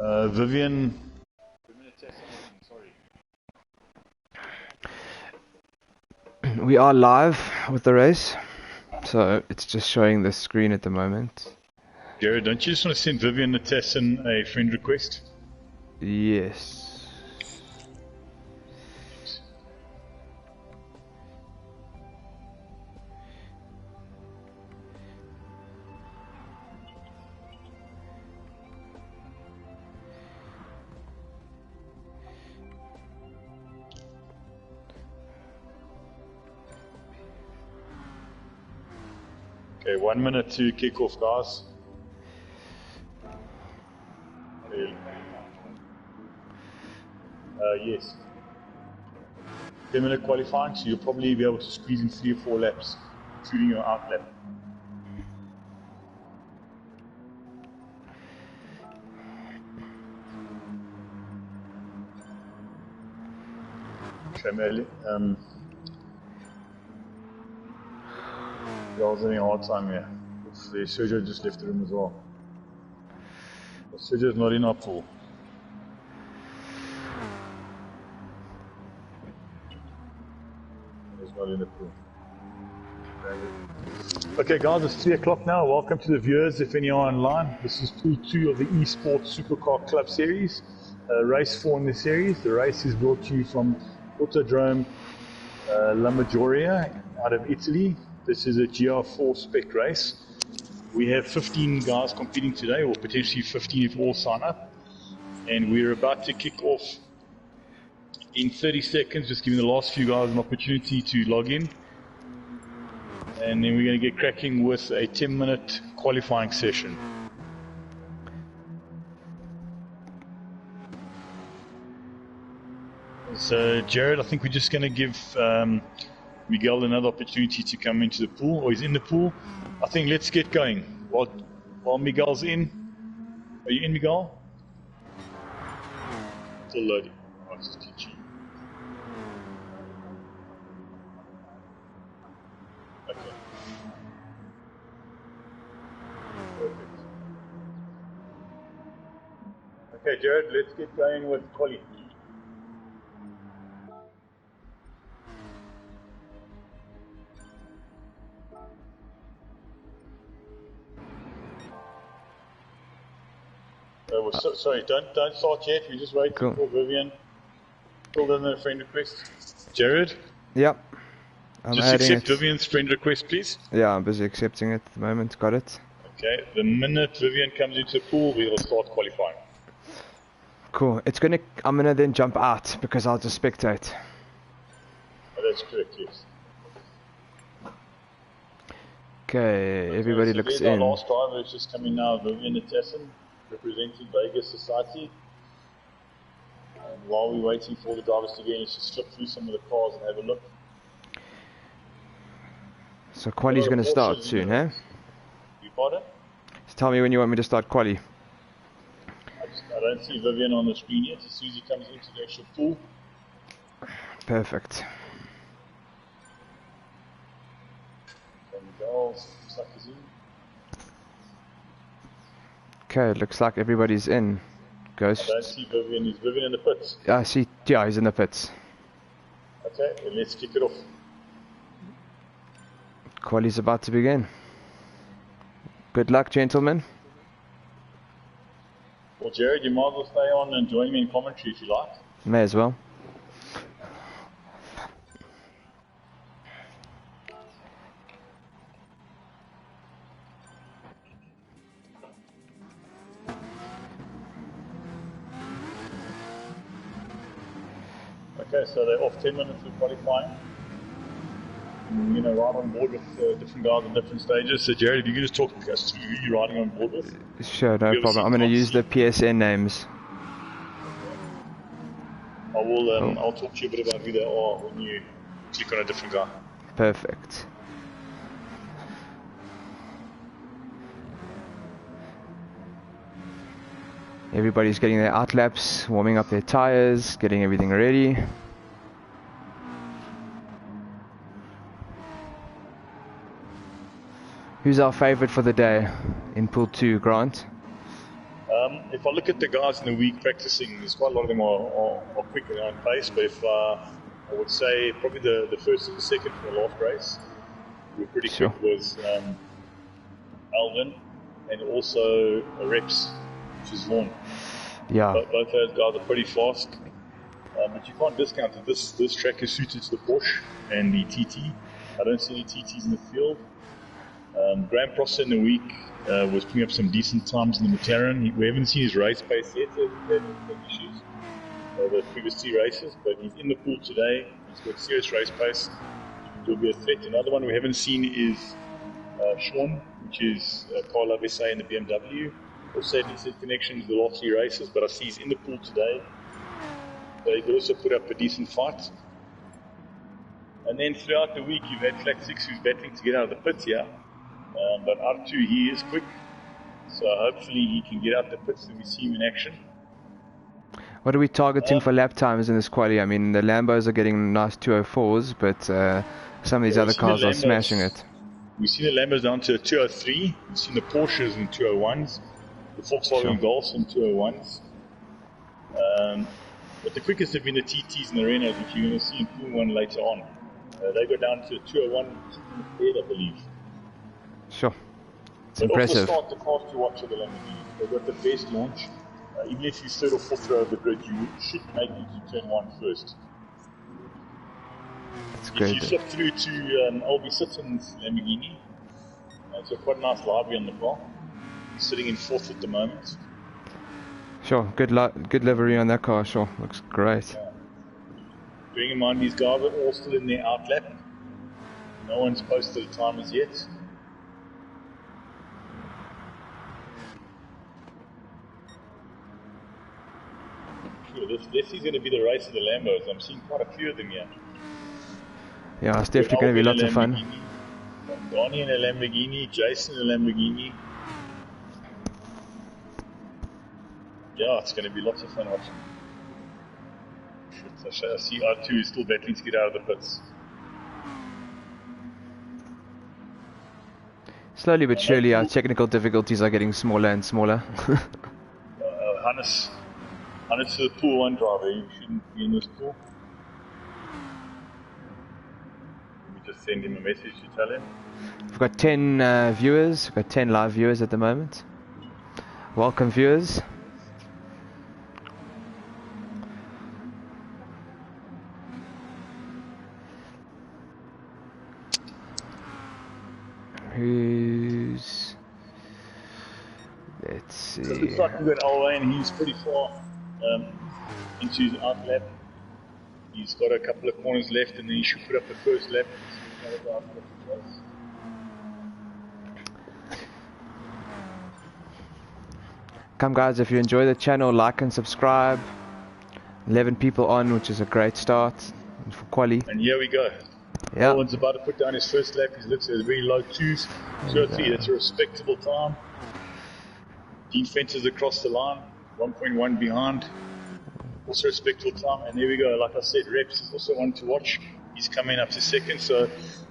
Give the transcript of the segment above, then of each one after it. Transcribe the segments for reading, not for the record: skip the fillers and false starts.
Vivian. We are live with the race, so it's just showing the screen at the moment. Jared, don't you just want to send Vivian Natesan a friend request? Yes. Okay, 1 minute to kick off, guys. Yes. 10-minute qualifying, so you'll probably be able to squeeze in 3 or 4 laps, including your out lap. Okay, Melly. I was having a hard time here. Sergio just left the room as well. Sergio's not in our pool. He's not in the pool. Okay guys, it's 3 o'clock now. Welcome to the viewers, if any are online. This is pool 2 of the eSports SuperCar Club series. Race 4 in the series. The race is brought to you from Autodrome La Maggiore out of Italy. This is a GR4 spec race. We have 15 guys competing today, or potentially 15 if all sign up. And we're about to kick off in 30 seconds, just giving the last few guys an opportunity to log in. And then we're going to get cracking with a 10-minute qualifying session. So Jared, I think we're just going to give Miguel another opportunity to come into the pool, or he's in the pool. I think let's get going. While Miguel's in. Are you in, Miguel? Still loading. Oh, it's just teaching. Okay. Perfect. Okay, Jared, let's get going with quali. Sorry, don't start yet. We're just waiting for Vivian. Fill in a friend request. Jared? Yep. Just accept Vivian's friend request, please. Yeah, I'm busy accepting it at the moment. Got it. Okay, the minute Vivian comes into the pool, we will start qualifying. Cool. I'm gonna then jump out because I'll just spectate. Oh, that's correct, yes. Okay, everybody looks in. Our last driver is just coming now, Vivian Natesan, representing Vegas Society. And while we're waiting for the drivers to get in, let's just flip through some of the cars and have a look. So quali's going to start soon, eh? You pardon? Just tell me when you want me to start quali. I don't see Vivian on the screen yet. As soon as he comes into the actual pool. Perfect. Okay, looks like everybody's in. Ghost. I don't see Vivian. Is Vivian in the pits? I see. Yeah, he's in the pits. Okay, then let's kick it off. Quali's about to begin. Good luck, gentlemen. Well, Jared, you might as well stay on and join me in commentary if you like. May as well. Okay, so they're off 10 minutes of qualifying. You know, ride on board with different guys at different stages. So, Jared, if you could just talk us through who you're riding on board with. Sure, no problem. I'm going to use the PSN names. I'll talk to you a bit about who they are when you click on a different guy. Perfect. Everybody's getting their out laps, warming up their tires, getting everything ready. Who's our favorite for the day in pool 2, Grant? If I look at the guys in the week practicing, there's quite a lot of them are quick and on pace, but if I would say probably the first and the second for the last race were pretty quick was Alvin and also Reps, which is Vaughn. Yeah. Both those guys are pretty fast, but you can't discount that this track is suited to the Porsche and the TT. I don't see any TTs in the field. Graham Prosser in the week was putting up some decent times in the McLaren. We haven't seen his race pace yet. He's had issues the previous 2 races, but he's in the pool today. He's got serious race pace. He'll be a threat. Another one we haven't seen is Sean, which is Carl Avesa in the BMW. Also had decent connections the last 3 races, but I see he's in the pool today. So he could also put up a decent fight. And then throughout the week, you've had Flat 6 who's battling to get out of the pits here. But R2, he is quick. So hopefully he can get out the pits and we see him in action. What are we targeting for lap times in this quali? I mean, the Lambos are getting nice 204s, but some of these other cars are smashing it. We've seen the Lambos down to a 203. We've seen the Porsches in 201s. The Volkswagen Golfs in 201s. But the quickest have been the TTs and the Renaults, which you're going to see in Pool 1 later on. They go down to 201, 208, I believe. Sure. It's but impressive. Also start the cars to watch of the Lamborghinis. They've got the best launch. Even if you're third or fourth row of the grid, you should make it to turn 1 first. That's great. If you flip through to Albie Sitton's Lamborghini, it's got quite a nice library on the car. He's sitting in 4th at the moment. Sure, good livery on that car, sure. Looks great. Yeah. Bearing in mind, these guys are all still in their outlap. No one's posted a time as yet. This is going to be the race of the Lambos. I'm seeing quite a few of them here. Yeah, it's definitely going to be lots of fun. Donnie in a Lamborghini, Jason in a Lamborghini. Yeah, it's going to be lots of fun watching. I see R2 is still battling to get out of the pits. Slowly but surely our technical difficulties are getting smaller and smaller. Hannes is the pool 1 driver. You shouldn't be in this pool. Let me just send him a message to tell him. We've got 10 viewers. We've got 10 live viewers at the moment. Welcome, viewers. Let's see. So it looks like we've got Alwyn. He's pretty far into his outlap. He's got a couple of corners left and then he should put up the first lap. Come guys, if you enjoy the channel, like and subscribe. 11 people on, which is a great start for quali. And here we go. Yeah. Owen's about to put down his first lap. He looks at a very low 2s. 203, that's a respectable time. Dean fences across the line, 1.1 behind. Also respectable time. And there we go. Like I said, Reps is also one to watch. He's coming up to second. So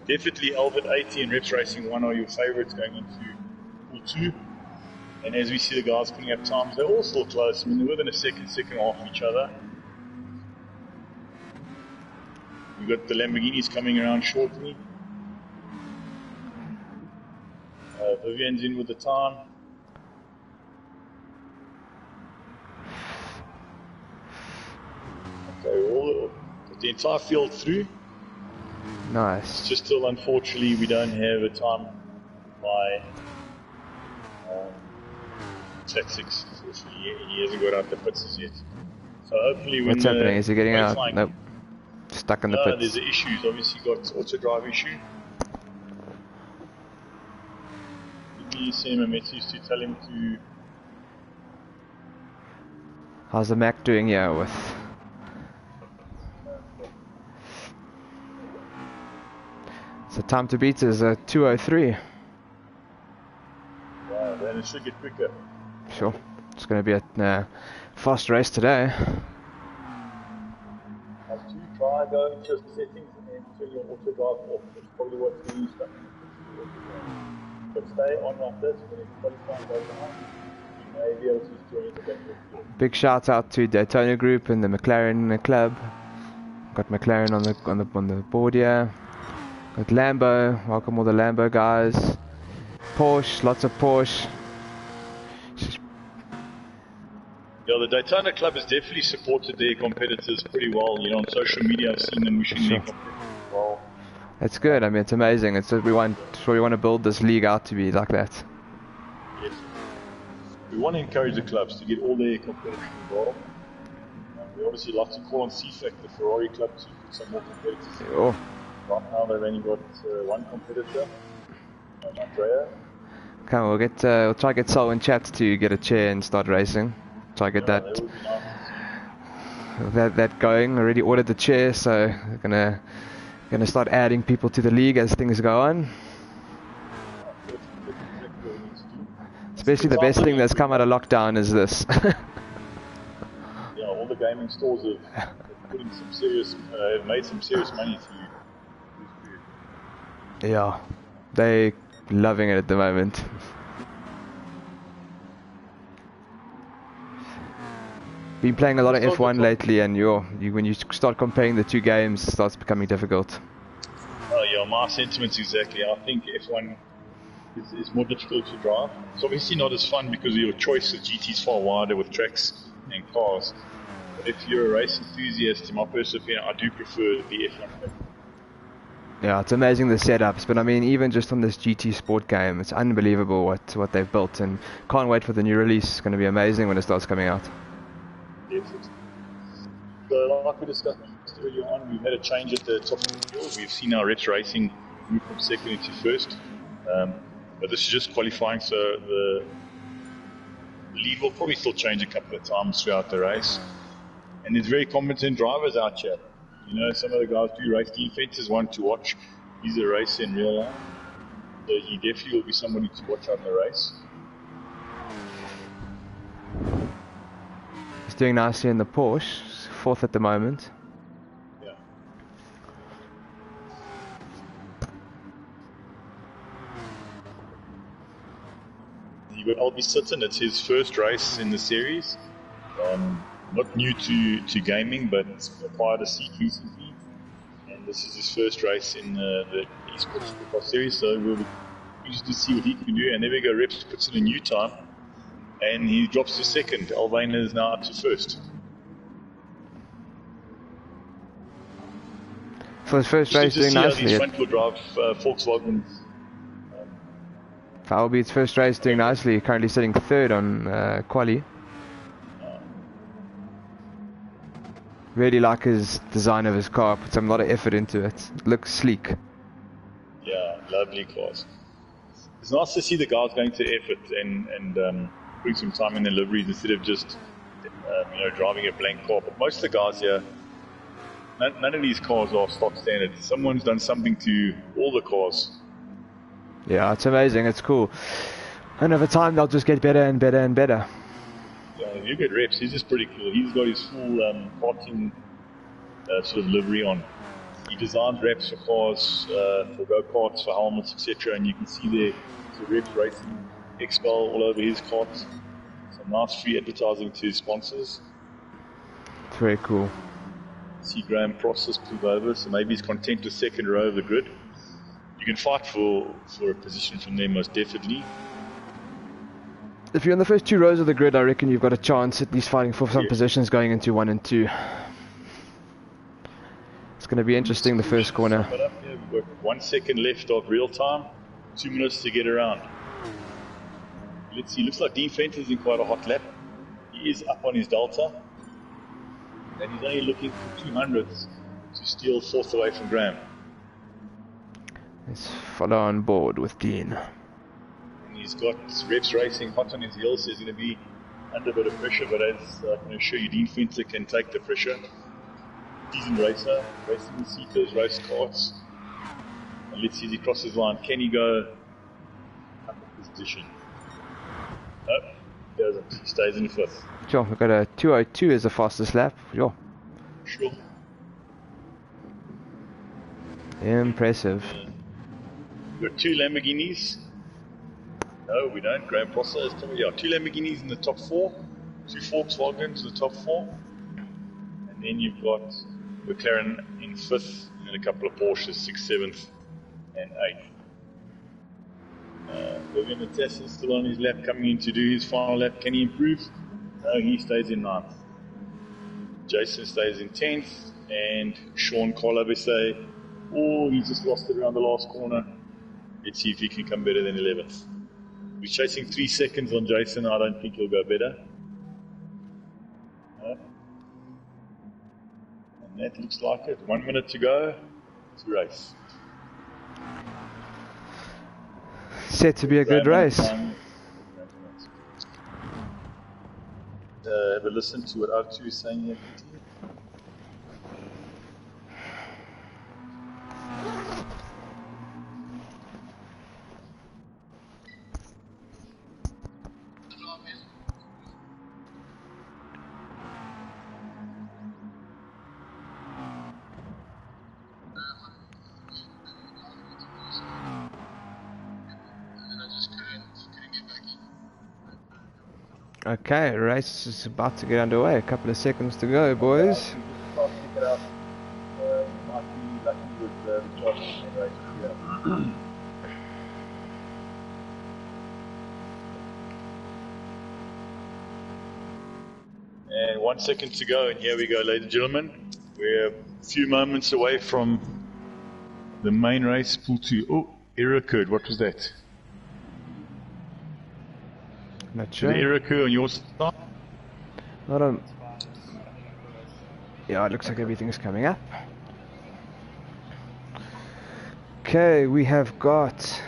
definitely Albert 80 and Reps Racing 1 are your favourites going into Pool 2. And as we see the guys putting up times, they're all still close. I mean, they're within a second half of each other. We've got the Lamborghinis coming around shortly. Vivian's in with the time. Okay, the entire field through. Nice. It's just still, unfortunately, we don't have a time by Track 6. He hasn't got out the pits yet. So hopefully when what's happening? Is he getting out? Nope. Stuck in the pits. There's issues. Obviously got auto drive issue. Let me send him a message to tell him to... How's the Mac doing here with... So time to beat is a 203. Wow, then it should get quicker. Sure. It's going to be a fast race today. Try go into settings and then turn your auto drive off. That's probably what's going to use. But stay on like this when it's qualifying goes on. Maybe I'll just join the back. Big shout out to Daytona Group and the McLaren Club. Got McLaren on the board here. Got Lambo. Welcome all the Lambo guys. Porsche, lots of Porsche. Yeah, the Daytona Club has definitely supported their competitors pretty well. You know, on social media, I've seen them wishing their competitors well. It's good. I mean, it's amazing. It's we want to build this league out to be like that. Yes. We want to encourage the clubs to get all their competitors involved. We obviously like to call on CFAC, the Ferrari club, to put some more competitors in. Oh. Right now they've only got one competitor, Andrea. Okay, we'll try to get Sol in chat to get a chair and start racing. Try to get that going. I already ordered the chair, so we're gonna start adding people to the league as things go on. Especially the best thing that's come out of lockdown is this. Yeah, all the gaming stores have put in some serious, have made some serious money through this period. Yeah, they loving it at the moment. Been playing a lot of F1 lately, and when you start comparing the two games, it starts becoming difficult. Oh yeah, my sentiments exactly. I think F1 is more difficult to drive. It's obviously not as fun because your choice of GT is far wider with tracks and cars. But if you're a race enthusiast, in my personal opinion, I do prefer the F1 game. Yeah, it's amazing the setups, but I mean, even just on this GT Sport game, it's unbelievable what they've built, and can't wait for the new release. It's going to be amazing when it starts coming out. Yes. So like we discussed earlier on, we've had a change at the top of the field. We've seen our reps racing move from second into first. But this is just qualifying, so the lead will probably still change a couple of times throughout the race. And there's very competent drivers out here. You know, some of the guys do race defenses, one to watch. He's a racer in real life. So he definitely will be somebody to watch out in the race. He's doing nicely in the Porsche, fourth at the moment. Yeah. You got Albie Sutton, it's his first race in the series. Not new to gaming, but acquired a seat recently. And this is his first race in the eSports SuperCar series, so we'll be interested to see what he can do. And there we go, Reps puts in a new time, and he drops to second. Alvane is now up to first. For his first race, doing nicely. These front-wheel drive Volkswagens. For Albie's first race, doing nicely. Currently sitting third on quali. Really like his design of his car. Put some lot of effort into it. Looks sleek. Yeah, lovely cars. It's nice to see the guys going to effort and putting some time in the liveries instead of just driving a blank car. But most of the guys here, none of these cars are stock standard. Someone's done something to all the cars. Yeah, it's amazing. It's cool. And over time, they'll just get better and better and better. Yeah, if you get Reps, he's just pretty cool. He's got his full karting sort of livery on. He designed Reps for cars, for go-karts, for helmets, etc. And you can see there the Reps Racing Expel all over his karts. Some nice free advertising to his sponsors. It's very cool. See Graham Process pulled over, so maybe he's content with second row of the grid. You can fight for a position from there most definitely. If you're in the first two rows of the grid, I reckon you've got a chance at least fighting for some positions going into 1 and 2. It's going to be interesting, the first corner. We've got 1 second left of real time, 2 minutes to get around. Let's see, looks like Dean Fenton's in quite a hot lap. He is up on his Delta, and he's only looking for 200ths to steal fourth away from Graham. Let's follow on board with Dean. He's got Reps Racing hot on his heels, so he's going to be under a bit of pressure, but as I can assure you, Dean Fenter can take the pressure. Decent racer, racing the seat, those race carts. And let's see if he crosses the line. Can he go up in position? No, he doesn't. He stays in fifth. Sure, we've got a 2:02 as the fastest lap. Sure. Sure. Impressive. We've got 2 Lamborghinis. No, we don't. Graham Prosser is probably, yeah, 2 Lamborghinis in the top 4, 2 Volkswagens in the top 4, and then you've got McLaren in 5th, and then a couple of Porsches, 6th, 7th, and 8th. Vivian Matessa is still on his lap, coming in to do his final lap. Can he improve? No, he stays in 9th. Jason stays in 10th, and Sean Carlabese, oh, he just lost it around the last corner. Let's see if he can come better than 11th. We're chasing 3 seconds on Jason. I don't think he'll go better. No. And that looks like it. 1 minute to go to race. Set to be a good race. Have a listen to what R2 is saying here. Okay, race is about to get underway. A couple of seconds to go, boys. Might be lucky with the Josh race here. And 1 second to go, and here we go, ladies and gentlemen. We're a few moments away from the main race, pool 2. Oh, error occurred. What was that? Not sure. Did the error occur on your side? Hold on. Yeah, it looks like everything's coming up. Okay, we have got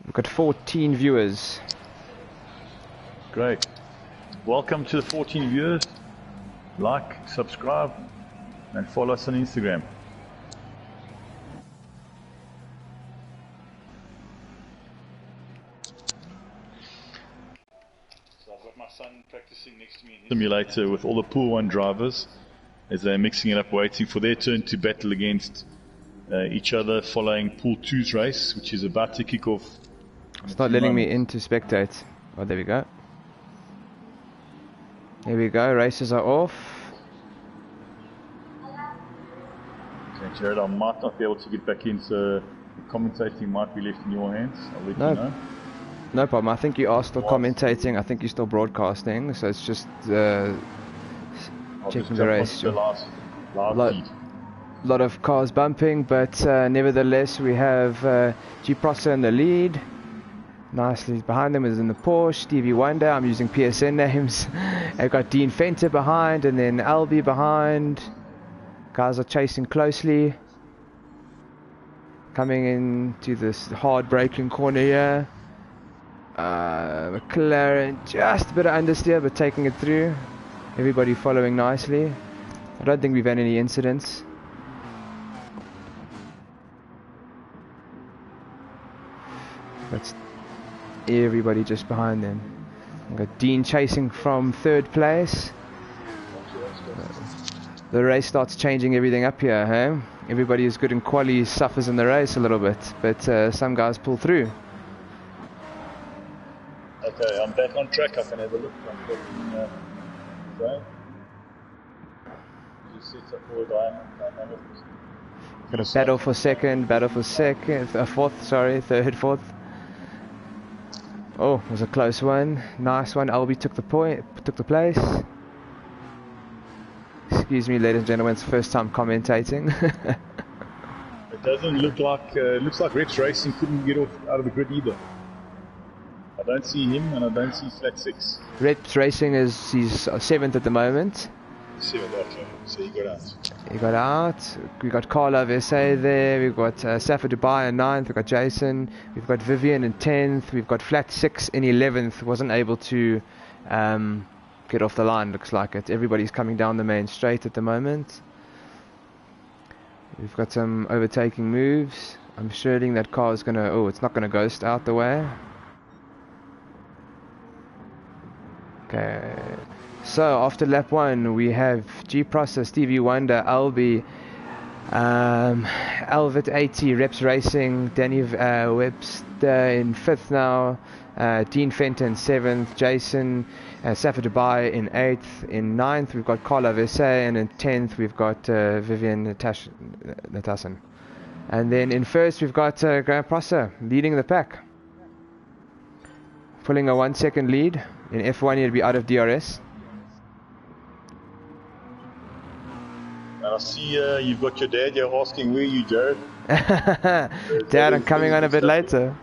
we've got 14 viewers. Great. Welcome to the 14 viewers. Like, subscribe, and follow us on Instagram. So I've got my son practicing next to me in his simulator with all the Pool 1 drivers as they're mixing it up, waiting for their turn to battle against each other following Pool 2's race, which is about to kick off. It's not letting me in to spectate. Oh, there we go. Here we go, races are off. Okay, Jared, I might not be able to get back in, so the commentating might be left in your hands. I'll let you know. No problem. I think you are still commentating. I think you're still broadcasting, so it's just checking the race. The last feed. Lot of cars bumping, but nevertheless we have G Prosser in the lead. Nicely behind them is in the Porsche, Stevie Wonder. I'm using PSN names. I've got Dean Fenter behind, and then Albie behind. Guys are chasing closely. Coming into this hard braking corner here. McLaren just a bit of understeer, but taking it through. Everybody following nicely. I don't think we've had any incidents. That's everybody just behind them. We've got Dean chasing from 3rd place. The race starts changing everything up here, huh? Everybody who's good in quali suffers in the race a little bit, but some guys pull through. Okay, I'm back on track. I can have a look. I'm okay. Just set up for dynamic. Got a battle for second, fourth, sorry, third, fourth. Oh, it was a close one. Nice one. Albie took the place. Excuse me, ladies and gentlemen, it's the first time commentating. It doesn't look like, looks like Rex Racing couldn't get out of the grid either. I don't see him, and I don't see flat 6. Rex Racing he's 7th at the moment. 7th, okay. So he got out. He got out. We got Carla Vese there. We've got Safa Dubai in 9th. We've got Jason. We've got Vivian in 10th. We've got flat 6 in 11th. Wasn't able to get off the line, looks like it. Everybody's coming down the main straight at the moment. We've got some overtaking moves. I'm sure that car is gonna, oh, it's not gonna ghost out the way. Okay, so after lap 1 we have G Prosser, Stevie Wonder, Albie, Alvit 80, Reps Racing, Danny Webster in 5th now, Dean Fenton 7th, Jason Safa Dubai in 8th, in 9th we've got Carla Versailles, and in 10th we've got Vivian Natassan. And then in 1st we've got Graham Prosser leading the pack, pulling a 1 second lead. In F1 he'd be out of DRS. I see you've got your dad here asking where you, Jared. Dad, I'm coming on a bit later.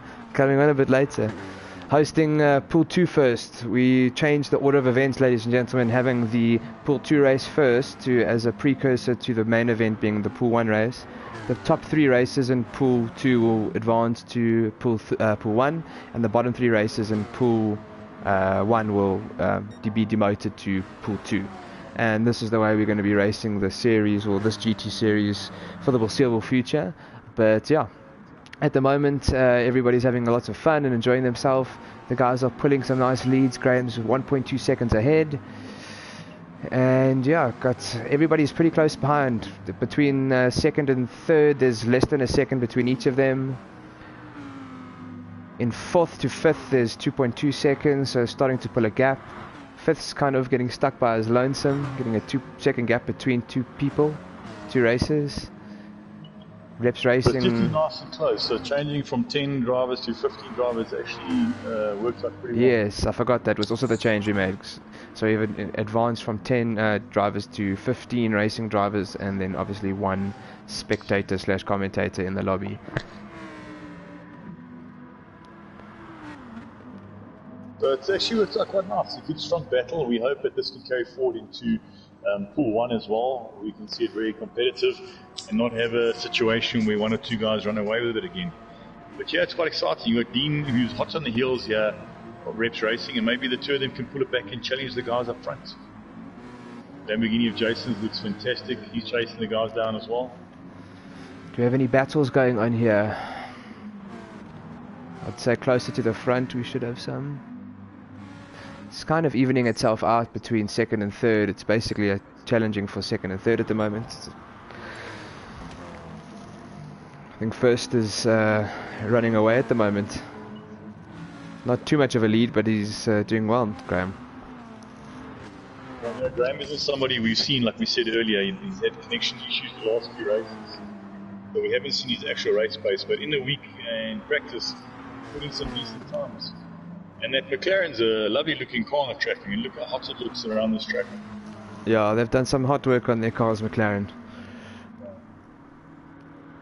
Hosting Pool 2 first. We changed the order of events, ladies and gentlemen, having the Pool 2 race first as a precursor to the main event being the Pool 1 race. The top 3 races in Pool 2 will advance to Pool 1, and the bottom 3 races in Pool 1 will be demoted to Pool 2. And this is the way we're going to be racing the series, or this GT series, for the foreseeable future. But yeah, at the moment everybody's having lots of fun and enjoying themselves. The guys are pulling some nice leads. Graham's 1.2 seconds ahead, and yeah, everybody's pretty close behind. Between 2nd and 3rd there's less than a second between each of them. In 4th to 5th there's 2.2 seconds, so starting to pull a gap. 5th's kind of getting stuck by his lonesome, getting a 2 second gap between 2 people, 2 races. Reps Racing. But getting nice and close, so changing from 10 drivers to 15 drivers actually works out pretty well. Yes, I forgot that was also the change we made. So we've advanced from 10 drivers to 15 racing drivers, and then obviously 1 spectator / commentator in the lobby. So it's actually worked out quite nice. A good strong battle. We hope that this can carry forward into Pool 1 as well. We can see it very competitive and not have a situation where 1 or 2 guys run away with it again. But yeah, it's quite exciting. You've got Dean, who's hot on the heels here of Reps Racing, and maybe the 2 of them can pull it back and challenge the guys up front. Lamborghini of Jason's looks fantastic. He's chasing the guys down as well. Do we have any battles going on here? I'd say closer to the front we should have some. It's kind of evening itself out between 2nd and 3rd. It's basically challenging for 2nd and 3rd at the moment. I think 1st is running away at the moment. Not too much of a lead, but he's doing well, Graham. Well, Graham isn't somebody we've seen, like we said earlier. He's had connection issues the last few races, so we haven't seen his actual race pace. But in the week and practice, putting some decent times. And that McLaren's a lovely looking car on the track. I mean, look how hot it looks around this track. Yeah, they've done some hot work on their cars, McLaren.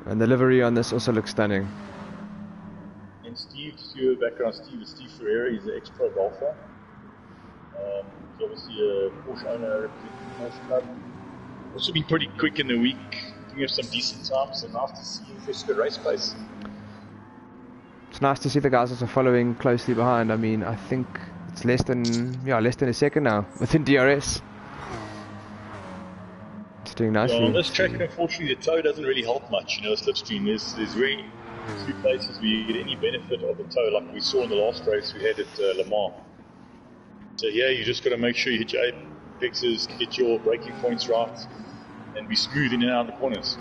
And the livery on this also looks stunning. And Steve, just to your background, Steve is Steve Ferreira. He's an ex-pro golfer. He's obviously a Porsche owner representing the Porsche Club. Also been pretty quick in the week. We have some decent times, and nice to see him for good race pace. It's nice to see the guys also following closely behind. I mean, I think it's less than a second now within DRS. It's doing nicely. On this track, unfortunately, the toe doesn't really help much. Slipstream. There's very few places where you get any benefit of the toe, like we saw in the last race we had at Le Mans. So yeah, you just got to make sure you hit your apexes, get your braking points right, and be smooth in and out of the corners.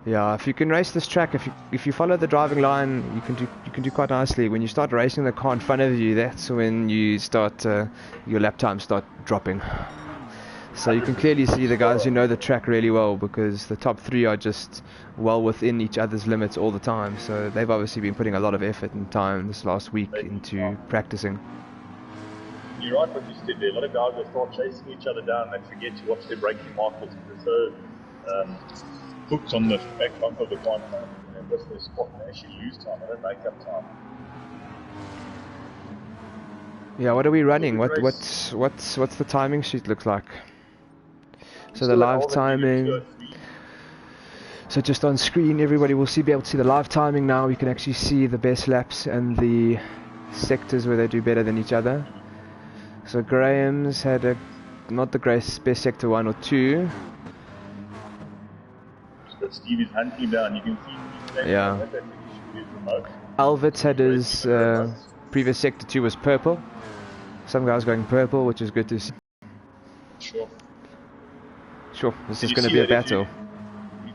Yeah, if you can race this track, if you follow the driving line, you can do quite nicely. When you start racing the car in front of you, that's when you start your lap times start dropping. So you can clearly see the guys who know the track really well, because the top 3 are just well within each other's limits all the time. So they've obviously been putting a lot of effort and time this last week into practicing. You're right what you said there. A lot of guys will start chasing each other down and forget to watch their braking markers, because they're so hooked on the back bump of the car, and that's their spot. They actually lose time. They don't make up time. Yeah, what are we running? What's the timing sheet look like? So the live timing. So just on screen, everybody will be able to see the live timing now. We can actually see the best laps and the sectors where they do better than each other. So Graham's had not the best sector 1 or 2. But Steve is hunting down. You can see. Yeah. Alvit's had his previous sector 2 was purple. Some guys going purple, which is good to see. Sure. Sure, this is You going to see be a that battle.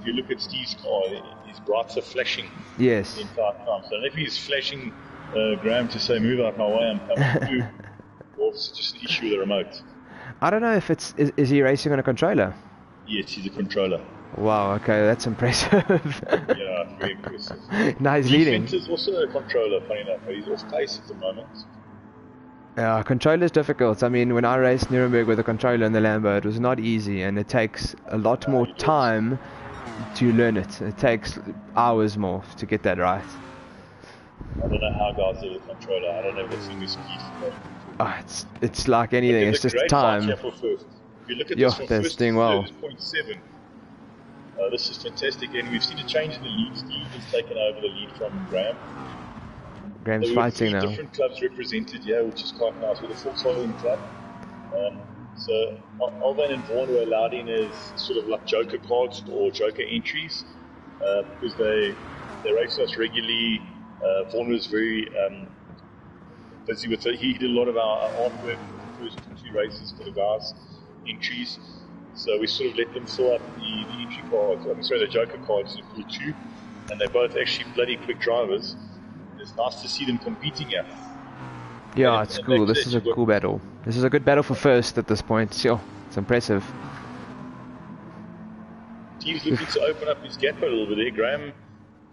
If you look at Steve's car, his brights are flashing Yes. the entire time. So if he's flashing Graham to say, move out my way, I'm coming through, or it's just an issue with the remote. I don't know if it's... Is he racing on a controller? Yes, he's a controller. Wow, okay, that's impressive. Yeah, very impressive. Now he's leading. Is also a controller, funny enough, but he's off pace at the moment. Yeah, controller is difficult. I mean, when I raced Nuremberg with a controller in the Lambo, it was not easy, and it takes a lot more time to learn it. It takes hours more to get that right. I don't know how guys do the controller. I don't know what's in the speed for that. It's like anything. It's just time. For first. If you look at this from they're first doing to well. third, it's 0.7. This is fantastic, and we've seen a change in the lead. Steve has taken over the lead from Graham. Graham's fighting now. Different clubs represented here, which is quite nice, with a Volkswagen club. So Alvin and Vaughan were allowed in as sort of like joker cards or joker entries because they race us regularly. Vaughan was very busy with it. He did a lot of our artwork for the first two races for the guys' entries. So we sort of let them fill up the entry cards, the joker cards for the two, and they're both actually bloody quick drivers. It's nice to see them competing here. Yeah, it's cool. This is a cool battle. This is a good battle for first at this point. Sure, it's impressive. Steve's looking to open up his gap a little bit there. Graham,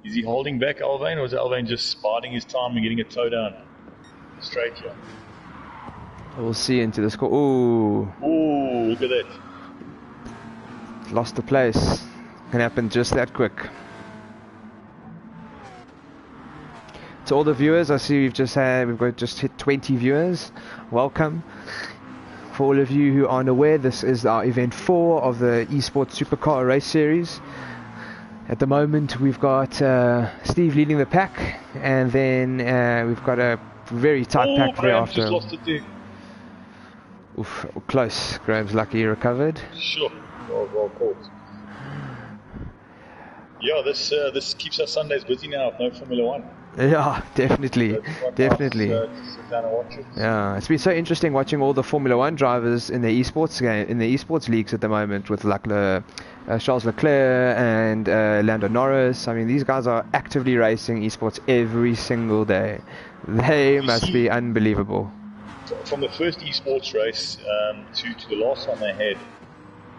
is he holding back Alvain, or is Alvain just biding his time and getting a toe down straight here? We'll see into the score. Ooh, look at that. Lost the place. Can happen just that quick. To all the viewers, I see we've just hit 20 viewers. Welcome. For all of you who aren't aware, this is our event 4 of the eSports SuperCar race series. At the moment, we've got Steve leading the pack, and then we've got a very tight pack thereafter. Just lost it there. Oof, close. Graham's lucky he recovered. Sure. Well caught. Yeah, this keeps our Sundays busy now with no Formula 1. Yeah, definitely. Definitely. Nice, sit down and watch it. Yeah, it's been so interesting watching all the Formula 1 drivers in the esports leagues at the moment, with like Charles Leclerc and Lando Norris. I mean, these guys are actively racing esports every single day. They must be unbelievable. From the first esports race to the last one they had,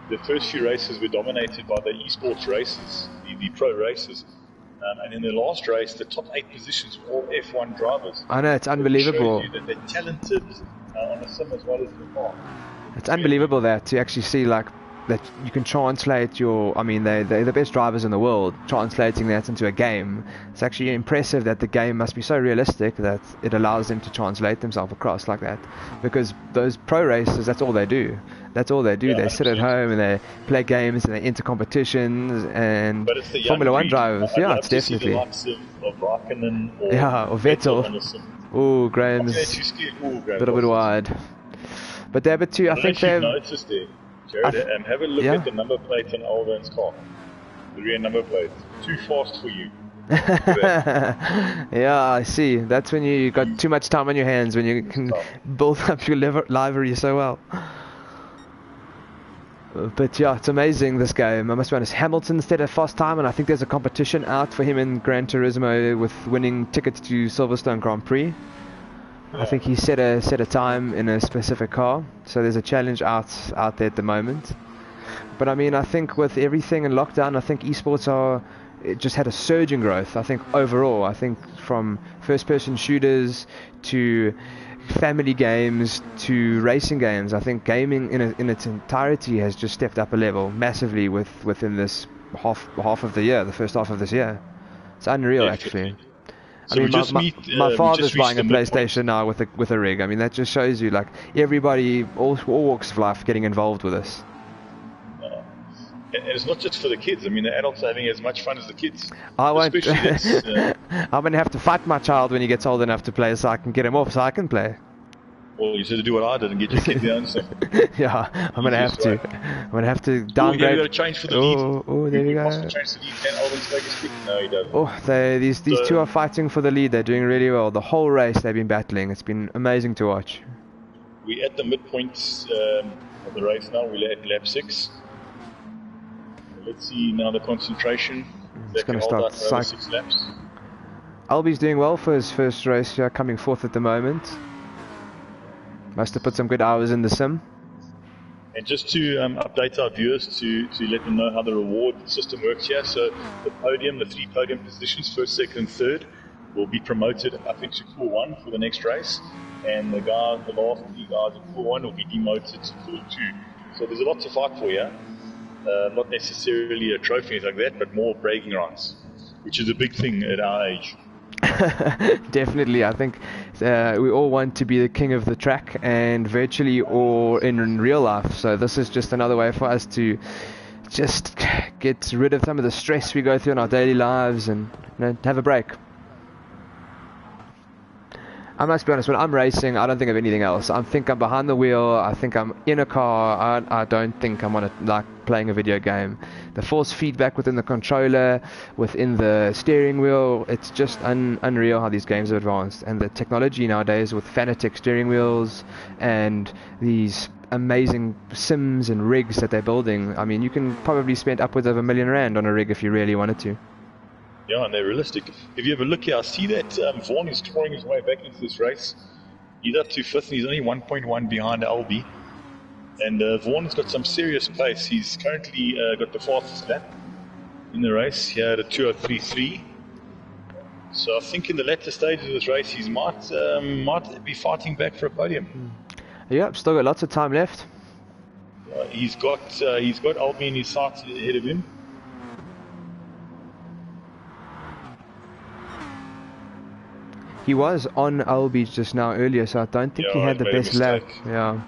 the first few races were dominated by the esports races, the pro races. And in the last race, the top 8 positions were all F1 drivers. I know, it's unbelievable. It shows you that they're talented on the sim as well as the car. It's unbelievable that to actually see like that you can translate your, I mean, they're the best drivers in the world, translating that into a game. It's actually impressive that the game must be so realistic that it allows them to translate themselves across like that. Because those pro racers, that's all they do. That's all they do. Yeah, they sit at home and they play games and they enter competitions. And Formula 1 drivers, yeah, it's definitely. The likes of Raikkonen or Vettel. Oh, Graham's a little bit wide. But they're a bit too, I think they've noticed there, Jared, and have a look at the number plate on Alvan's car. The rear number plate. Too fast for you. Yeah, I see. That's when you got too much time on your hands, when you can build up your livery so well. But yeah, it's amazing, this game. I must be honest, Hamilton set a fast time, and I think there's a competition out for him in Gran Turismo with winning tickets to Silverstone Grand Prix. I think he set a time in a specific car, so there's a challenge out there at the moment. But I mean, I think with everything in lockdown, I think esports it just had a surge in growth. I think overall, I think from first-person shooters to family games to racing games, I think gaming in its entirety has just stepped up a level massively within this half of the year, the first half of this year. It's unreal, actually. So I mean, my father's buying a PlayStation now with a rig. I mean, that just shows you, like, everybody, all walks of life, getting involved with this. And it's not just for the kids. I mean, the adults are having as much fun as the kids. I won't. I'm going to have to fight my child when he gets old enough to play, so I can get him off so I can play. Well, you should do what I did and get your kid down. So. Yeah, I'm going to have to. I'm going to have to downgrade. You've got to change for the lead. Oh, there you go. Change the lead. Can Alvin's take a stick? No, he doesn't. Oh, these two are fighting for the lead. They're doing really well. The whole race they've been battling. It's been amazing to watch. We're at the midpoint of the race now. We're at lap 6. let's see now the concentration. It's going to start for 6 laps. Albi's doing well for his first race here, coming fourth at the moment. Must have put some good hours in the sim. And just to update our viewers to let them know how the reward system works here. So the podium, the 3 podium positions, first, second, and third, will be promoted up into Pool 1 for the next race. And the last 3 guys in Pool 1 will be demoted to Pool 2. So there's a lot to fight for here. Not necessarily a trophy like that, but more bragging rights, which is a big thing at our age. Definitely, I think we all want to be the king of the track, and virtually or in real life. So this is just another way for us to just get rid of some of the stress we go through in our daily lives and have a break. I must be honest, when I'm racing, I don't think of anything else. I think I'm behind the wheel, I think I'm in a car, I don't think I'm on like playing a video game. The force feedback within the controller, within the steering wheel, it's just unreal how these games have advanced. And the technology nowadays with Fanatec steering wheels and these amazing sims and rigs that they're building, I mean, you can probably spend upwards of R1 million on a rig if you really wanted to. Yeah, and they're realistic. If you have a look here, I see that Vaughan is clawing his way back into this race. He's up to 5th and he's only 1.1 behind Albi. And Vaughan's got some serious pace. He's currently got the fastest lap in the race. He had a 2:03.3. So I think in the latter stages of this race, he might be fighting back for a podium. Yeah, still got lots of time left. He's got Albi in his sights ahead of him. He was on Albi just now earlier, so I don't think he had the best lap. Yeah.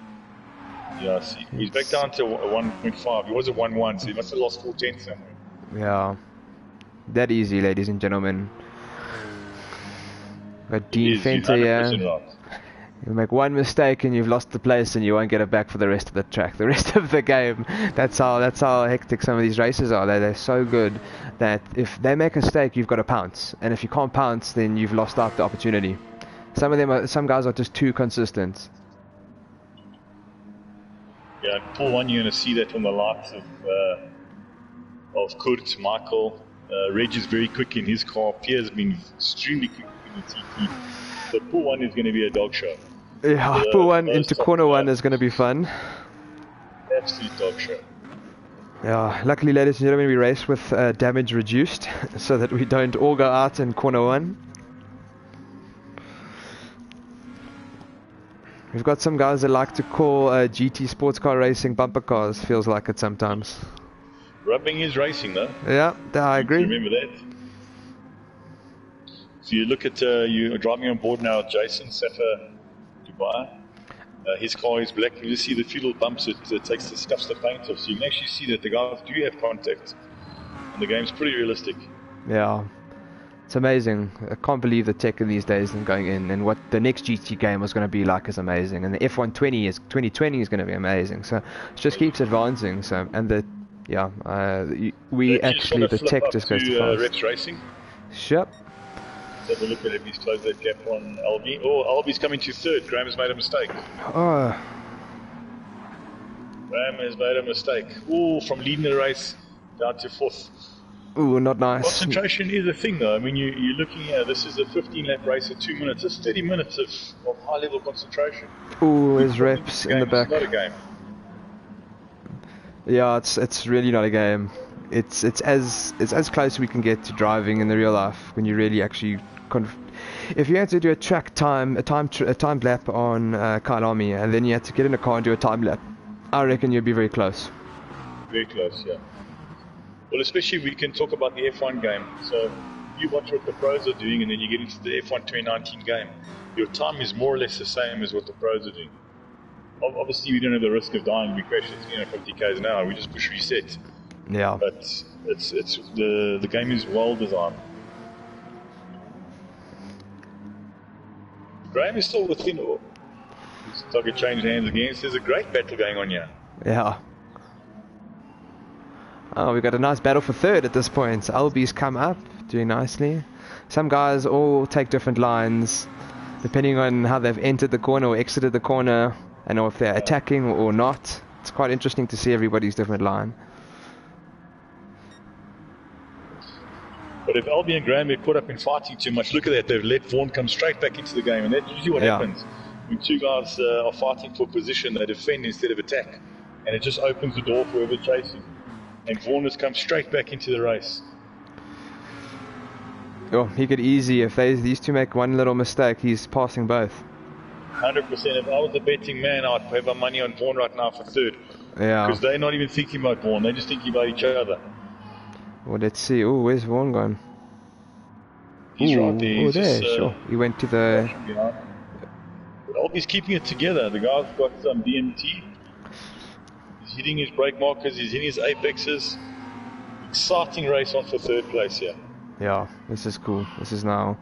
Yeah, see. He's back down to a 1.5. He was a 1.1, so he must have lost 4 tenths somewhere. Yeah. That easy, ladies and gentlemen. Got Dean Fenter here. Right. You make one mistake and you've lost the place and you won't get it back for the rest of the track, the rest of the game. That's how hectic some of these races are. They're so good that if they make a mistake, you've got to pounce. And if you can't pounce, then you've lost out the opportunity. Some guys are just too consistent. Yeah, Pool 1, you're going to see that on the likes of Kurt, Michael. Reg is very quick in his car. Pierre's been extremely quick in the TT. So Pool 1 is going to be a dog show. Yeah, Pool 1 into Corner 1 is going to be fun. Absolute dog show. Yeah, luckily, ladies and gentlemen, we race with damage reduced so that we don't all go out in Corner 1. We've got some guys that like to call GT sports car racing bumper cars, feels like it sometimes. Rubbing is racing though. Yeah, I agree. Remember that. So you look at, you're driving on board now, Jason, Safa, Dubai. His car is black. You just see the few little bumps it scuffs the paint off. So you can actually see that the guys do have contact. And the game's pretty realistic. Yeah. It's amazing. I can't believe the tech in these days and going in, and what the next GT game was going to be like is amazing. And the F120 2020 is going to be amazing. So it just keeps advancing. So the tech just goes too fast. Rex Racing. Yep. Have a look at him. He's closed that gap on Albi. Oh, Albi's coming to 3rd. Graham has made a mistake. Oh. Graham has made a mistake. Oh, from leading the race down to 4th. Ooh, not nice. Concentration is a thing though. I mean, you're looking at, this is a 15-lap race at 2 minutes. It's 30 minutes of high-level concentration. Ooh, there's reps in the back. It's not a game. Yeah, it's really not a game. It's as close as we can get to driving in the real life when you really actually if you had to do a timed lap on Kyle Army and then you had to get in a car and do a time lap, I reckon you'd be very close. Very close, yeah. Well, especially we can talk about the F1 game. So you watch what the pros are doing and then you get into the F1 2019 game. Your time is more or less the same as what the pros are doing. Obviously, we don't have the risk of dying. We crash at 50 k's an hour. We just push reset. Yeah. But it's the game is well designed. Graham is still within. It's like it changed hands again. So there's a great battle going on here. Yeah. Oh, we've got a nice battle for 3rd at this point. Albi's come up, doing nicely. Some guys all take different lines, depending on how they've entered the corner or exited the corner, and or if they're attacking or not. It's quite interesting to see everybody's different line. But if Albie and Graham get caught up in fighting too much, look at that. They've let Vaughan come straight back into the game, and that's usually what happens when two guys are fighting for position. They defend instead of attack, and it just opens the door for whoever chasing. And Vaughan has come straight back into the race. Oh, he could easy, if these two make one little mistake, he's passing both. 100%. If I was a betting man, I'd put my money on Vaughan right now for third. Yeah. Because they're not even thinking about Vaughan, they're just thinking about each other. Well, let's see. Oh, where's Vaughan gone? He's right there. He's there, just, sure. He went to the... But Albie's keeping it together. The guy's got some DMT. He's hitting his brake markers, he's hitting his apexes. Exciting race on for third place here. Yeah, this is cool. This is now...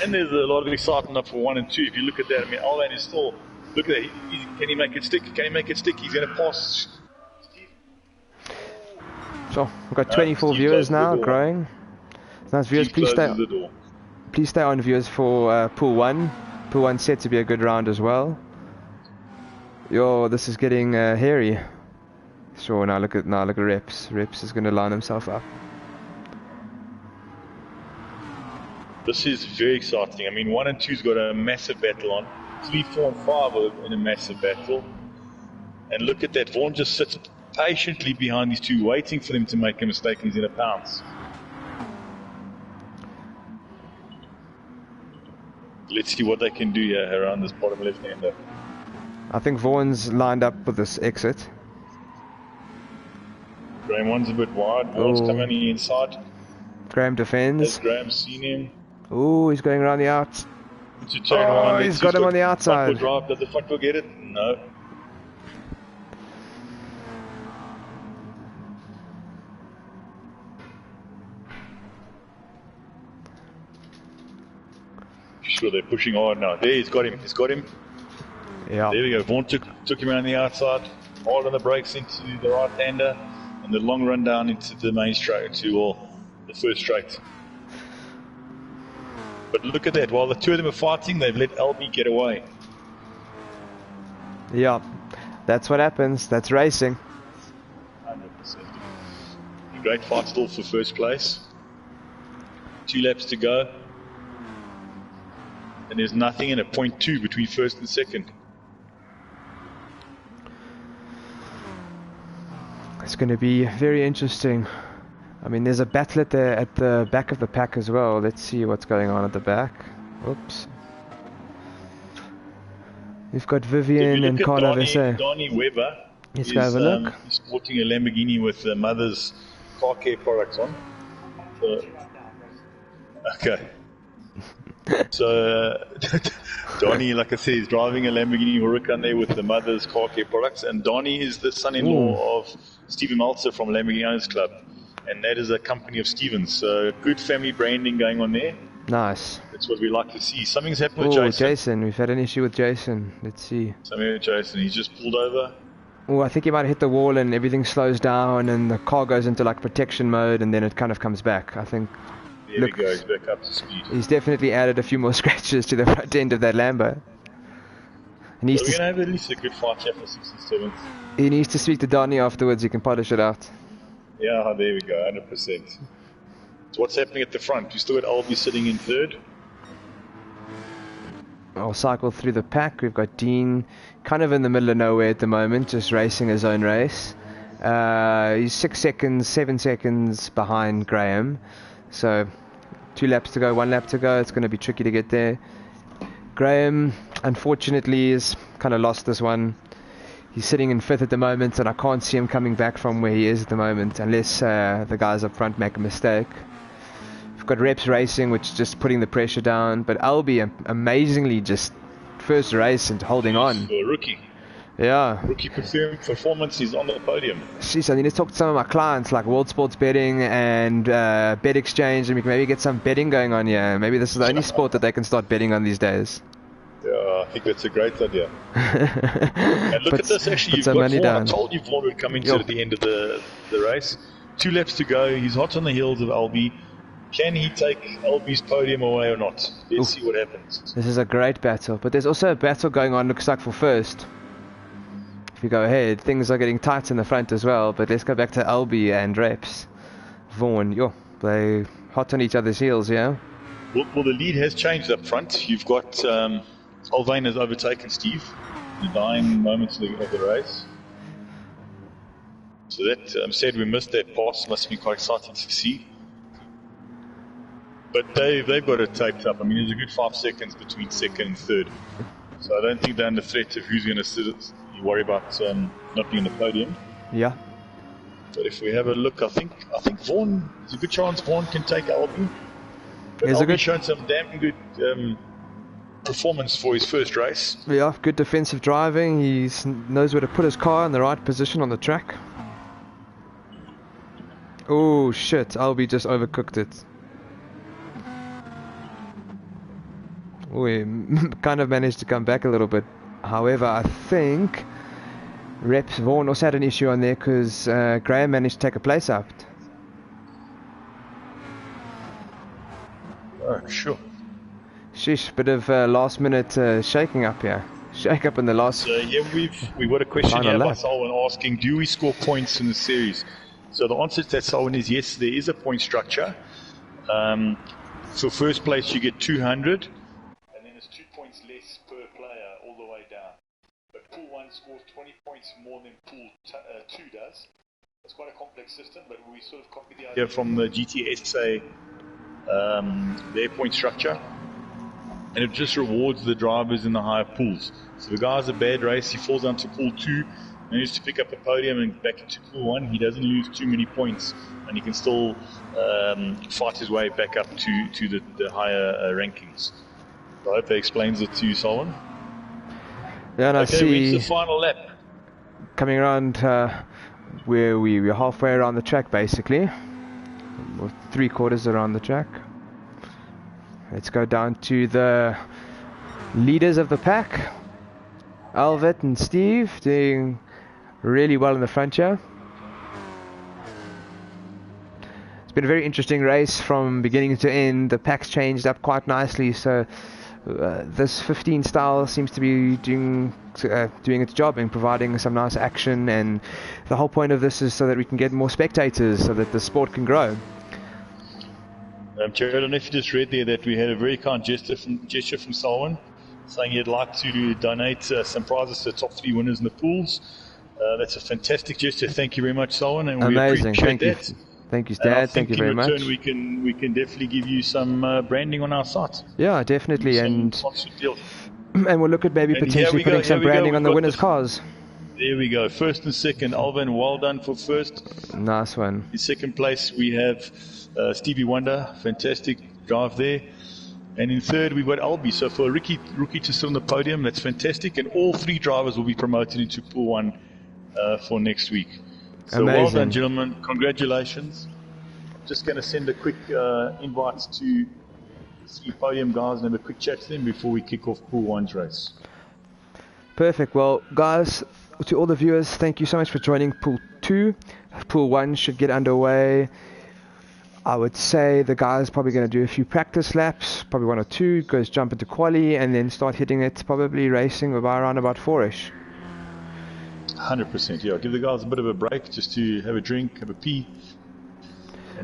And there's a lot of excitement up for 1 and 2. If you look at that, I mean, Alvan is still... Look at that. Can he make it stick? Can he make it stick? He's going to pass... So, we've got 24 viewers now, growing. Nice viewers, please stay on, viewers, for Pool 1. Pool 1 set to be a good round as well. Yo, this is getting hairy. Sure, now look at Reps. Reps is going to line himself up. This is very exciting. I mean, 1 and 2's got a massive battle on. 3, 4, and 5 are in a massive battle. And look at that. Vaughan just sits patiently behind these two, waiting for them to make a mistake, and he's in a pounce. Let's see what they can do here around this bottom left-hander. I think Vaughan's lined up with this exit. Graham one's a bit wide. Vaughan's coming on the inside. Graham defends. Has Graham seen him? Oh, he's going around the out. To turn one. He's got him on the outside. Drive. Does the front wheel get it? No. Sure, they're pushing hard now. There, he's got him. He's got him. Yeah. There we go. Vaughan took him around the outside. Hard on the brakes into the right-hander. And the long run down into the main straight, the first straight. But look at that. While the two of them are fighting, they've let LB get away. Yeah. That's what happens. That's racing. 100%. Great fight still for first place. 2 laps to go. And there's nothing in a 0.2 between first and second. It's going to be very interesting. I mean, there's a battle at the back of the pack as well. Let's see what's going on at the back. Oops. We've got Vivian and Carla Vese. Donnie Weber. Let's go have a look. He's sporting a Lamborghini with the mother's car care products on. So, okay. So, Donnie, like I said, is driving a Lamborghini Huracan there with the mother's car care products. And Donnie is the son-in-law of Stephen Maltzer from Lamborghini Owners Club. And that is a company of Stevens. So, good family branding going on there. Nice. That's what we like to see. Something's happened with Jason. Jason. We've had an issue with Jason. Let's see. Something with Jason. He's just pulled over. Oh, I think he might have hit the wall and everything slows down and the car goes into like protection mode and then it kind of comes back. I think. There we go. He's back up to speed. He's definitely added a few more scratches to the front end of that Lambo. So we're going to have at least a good fight here for 6th and 7th. He needs to speak to Donnie afterwards. He can polish it out. Yeah, there we go. 100%. So what's happening at the front? We still got Albie sitting in third. I'll cycle through the pack. We've got Dean kind of in the middle of nowhere at the moment, just racing his own race. He's 6 seconds, 7 seconds behind Graham. So 2 laps to go, 1 lap to go. It's going to be tricky to get there. Graham, unfortunately, has kind of lost this one. He's sitting in 5th at the moment, and I can't see him coming back from where he is at the moment unless the guys up front make a mistake. We've got Reps racing, which is just putting the pressure down, but Albie amazingly just first race and holding on. A rookie. Yeah. Rookie performance, he's on the podium. Jeez, I need to talk to some of my clients like World Sports Betting and Bet Exchange, and we can maybe get some betting going on here. Maybe this is the only sport that they can start betting on these days. Yeah, I think that's a great idea. And look at this, actually, you've got Vaughan. I told you Vaughan would come into at the end of the race. 2 laps to go, he's hot on the heels of Albie. Can he take Albie's podium away or not? Let's see what happens. This is a great battle, but there's also a battle going on, looks like, for first. If you go ahead, things are getting tight in the front as well, but let's go back to Albie and Reps. Vaughan, They hot on each other's heels, yeah? Well, the lead has changed up front. You've got Alvain has overtaken Steve in the dying moments of the race. So that said, we missed that pass. Must be quite exciting to see. But they've got it taped up. I mean, there's a good 5 seconds between second and third. So I don't think they're under threat of who's going to sit. You worry about not being on the podium. Yeah. But if we have a look, I think Vaughan, there's a good chance Vaughan can take Albie. But He's Albie's shown some damn good performance for his first race. Yeah, good defensive driving. He knows where to put his car in the right position on the track. Oh shit, Albie just overcooked it. We kind of managed to come back a little bit. However, I think Reps Vaughan also had an issue on there because Graham managed to take a place out. Oh, sure. Sheesh, bit of last minute shaking up here. Shake up in the last. So yeah, we've got a question here by Selwyn asking, do we score points in the series? So the answer to that, Selwyn, is yes. There is a point structure. For first place, you get 200, and then it's 2 points less per player all the way down. But Pool 1 scores 20 points more than Pool 2 does. It's quite a complex system, but we sort of copied the idea from the GTSA, their point structure. And it just rewards the drivers in the higher pools. So the guy has a bad race, he falls onto Pool 2, manages to pick up a podium and back into Pool 1. He doesn't lose too many points, and he can still fight his way back up to the higher rankings. So I hope that explains it to you, Solon. Yeah, and okay, I see we're into the final lap. Coming around where we're halfway around the track, basically. We're 3/4 around the track. Let's go down to the leaders of the pack. Alvet and Steve doing really well in the front here. It's been a very interesting race from beginning to end. The pack's changed up quite nicely, so this 15 style seems to be doing its job in providing some nice action, and the whole point of this is so that we can get more spectators so that the sport can grow. Jared, I don't know if you just read there that we had a very kind gesture from Solomon, saying he'd like to donate some prizes to the top 3 winners in the pools. That's a fantastic gesture. Thank you very much, Solomon, and amazing. We appreciate that. Thank you, Dad. Thank you very much. In return, we can definitely give you some branding on our site. Yeah, definitely, and we'll look at maybe potentially putting some branding on the winners' cars. There we go. First and second, Alvin, well done for first. Nice one. In second place, we have Stevie Wonder, fantastic drive there. And in third, we've got Albie. So for a rookie to sit on the podium, that's fantastic. And all 3 drivers will be promoted into Pool 1 for next week. So amazing. Well done, gentlemen. Congratulations. Just going to send a quick invite to the 3 podium guys and have a quick chat to them before we kick off Pool 1's race. Perfect. Well, guys, to all the viewers, thank you so much for joining Pool 2. Pool 1 should get underway. I would say the guys probably going to do a few practice laps, probably 1 or 2, goes jump into quali, and then start hitting it, probably racing around about 4ish. 100%, yeah. Give the guys a bit of a break just to have a drink, have a pee.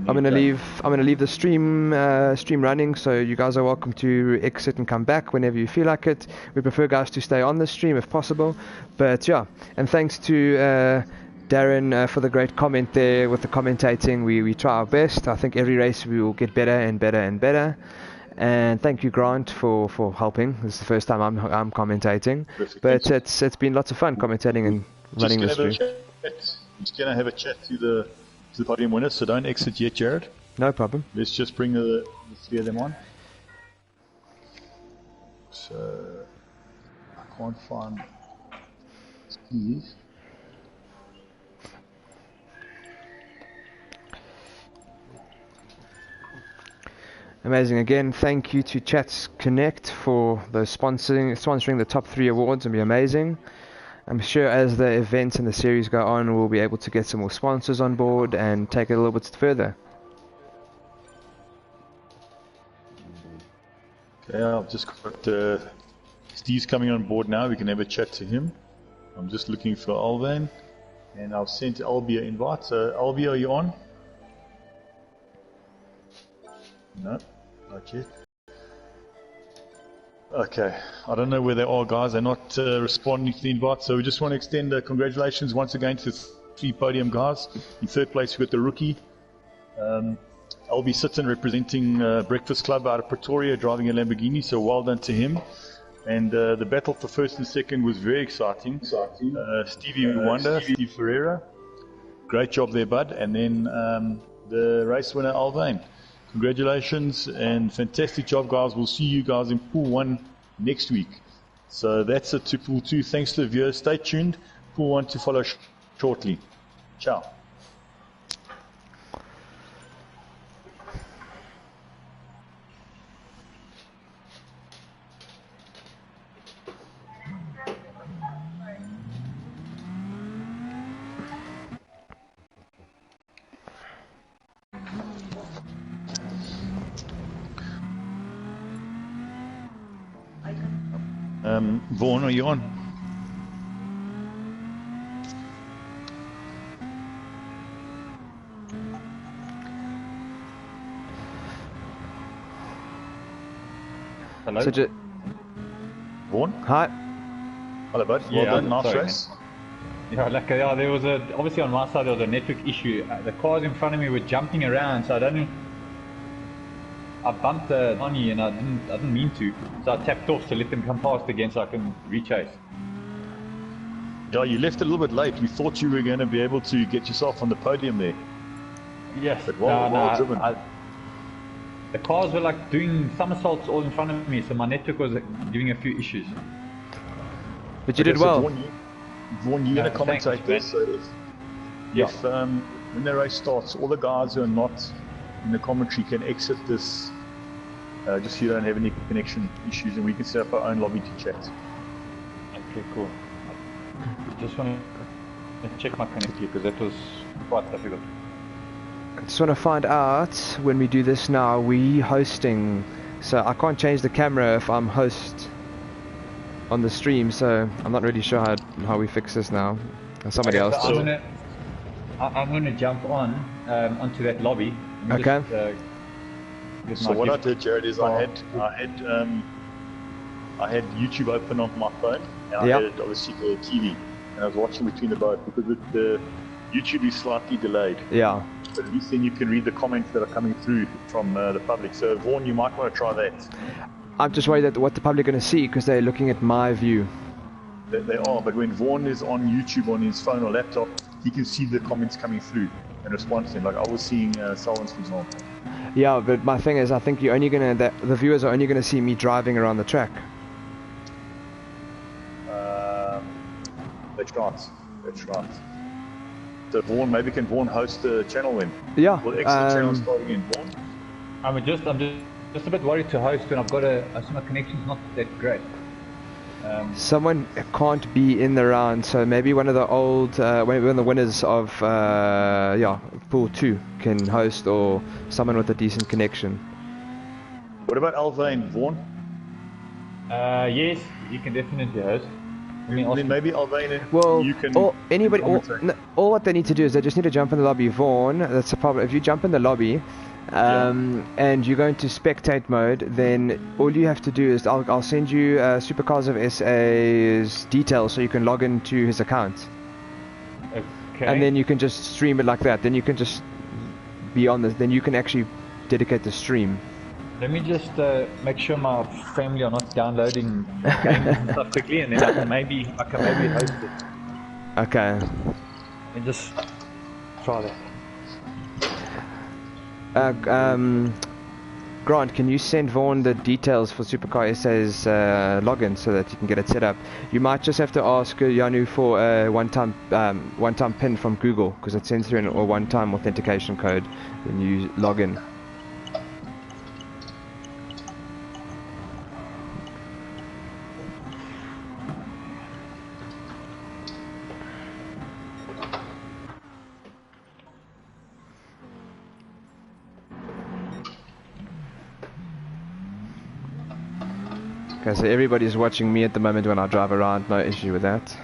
I'm gonna leave the stream running, so you guys are welcome to exit and come back whenever you feel like it. We prefer guys to stay on the stream if possible, but yeah. And thanks to Darren for the great comment there with the commentating. We try our best. I think every race we will get better and better and better. And thank you, Grant, for helping. This is the first time I'm commentating, but it's been lots of fun commentating and running the stream. I'm just gonna have a chat to the podium winners, so don't exit yet, Jared. No problem. Let's just bring the 3 of them on. So I can't find Steve. Amazing. Again, thank you to Chats Connect for the sponsoring the top 3 awards. It'll be amazing. I'm sure as the events and the series go on, we'll be able to get some more sponsors on board and take it a little bit further. Okay, I've just got Steve's coming on board now. We can have a chat to him. I'm just looking for Alvan, and I've sent Albie an invite. So Albie, are you on? No, not yet. Okay, I don't know where they are, guys. They're not responding to the invite, so we just want to extend congratulations once again to the 3 podium guys. In 3rd place, we've got the rookie, LB Sitton, representing Breakfast Club out of Pretoria, driving a Lamborghini, so well done to him. And the battle for 1st and 2nd was very exciting. Stevie Wonder, Steve Ferreira, great job there, bud. And then the race winner, Alvain. Congratulations and fantastic job, guys. We'll see you guys in Pool 1 next week. So that's it to Pool 2. Thanks to the viewers. Stay tuned. Pool 1 to follow shortly. Ciao. Vaughan, are you on? Hello? So Vaughan? hi. Hello, bud. Well done. Nice race. Yeah, there was obviously on my side there was a network issue. The cars in front of me were jumping around, so I bumped Donnie and I didn't mean to, so I tapped off to let them come past again so I can rechase. Yeah, you left a little bit late. We thought you were going to be able to get yourself on the podium there. Yes, But well driven. The cars were like doing somersaults all in front of me, so my network was giving a few issues. But you did well. Vaughan, you're going to thanks, commentate this. So if when the race starts, all the guys who are not in the commentary can exit this, just so you don't have any connection issues, and we can set up our own lobby to chat. Okay, cool. Just want to check my connectivity because that was quite difficult. I just want to find out when we do this now, we hosting, so I can't change the camera if I'm host on the stream, so I'm not really sure how we fix this now. Somebody else so does. I'm gonna jump onto that lobby. Okay. So what I did, Jared, is I had YouTube open on my phone, and I had obviously the TV, and I was watching between the both because the YouTube is slightly delayed. Yeah. But at least then you can read the comments that are coming through from the public. So Vaughan, you might want to try that. I'm just worried that what the public are going to see because they're looking at my view. They are, but when Vaughan is on YouTube on his phone or laptop, he can see the comments coming through and respond to them. Like I was seeing Salvan's, for example. Yeah, but my thing is, I think you're only the viewers are only going to see me driving around the track. That's right. So Vaughan, maybe can Vaughan host the channel then? Yeah. We'll exit the channel starting in Vaughan. I'm just a bit worried to host when I've got my connection's not that great. Someone can't be in the round, so maybe one of the old, one of the winners of Pool 2 can host, or someone with a decent connection. What about Alvain, Vaughan? Yes, he can definitely host. Then maybe Alvain, you can. All what they need to do is they just need to jump in the lobby. Vaughan, that's the problem. If you jump in the lobby, and you go into spectate mode, then all you have to do is I'll send you SuperCars of SA's details so you can log into his account. Okay. And then you can just stream it like that. Then you can just be on this. Then you can actually dedicate the stream. Let me just make sure my family are not downloading games and stuff quickly, and then I can maybe host it. Okay. Let me just try that. Grant, can you send Vaughan the details for SuperCar SA's login so that you can get it set up? You might just have to ask Janu for a one-time PIN from Google, because it sends through a one-time authentication code when you log in. Okay, so everybody's watching me at the moment when I drive around, no issue with that.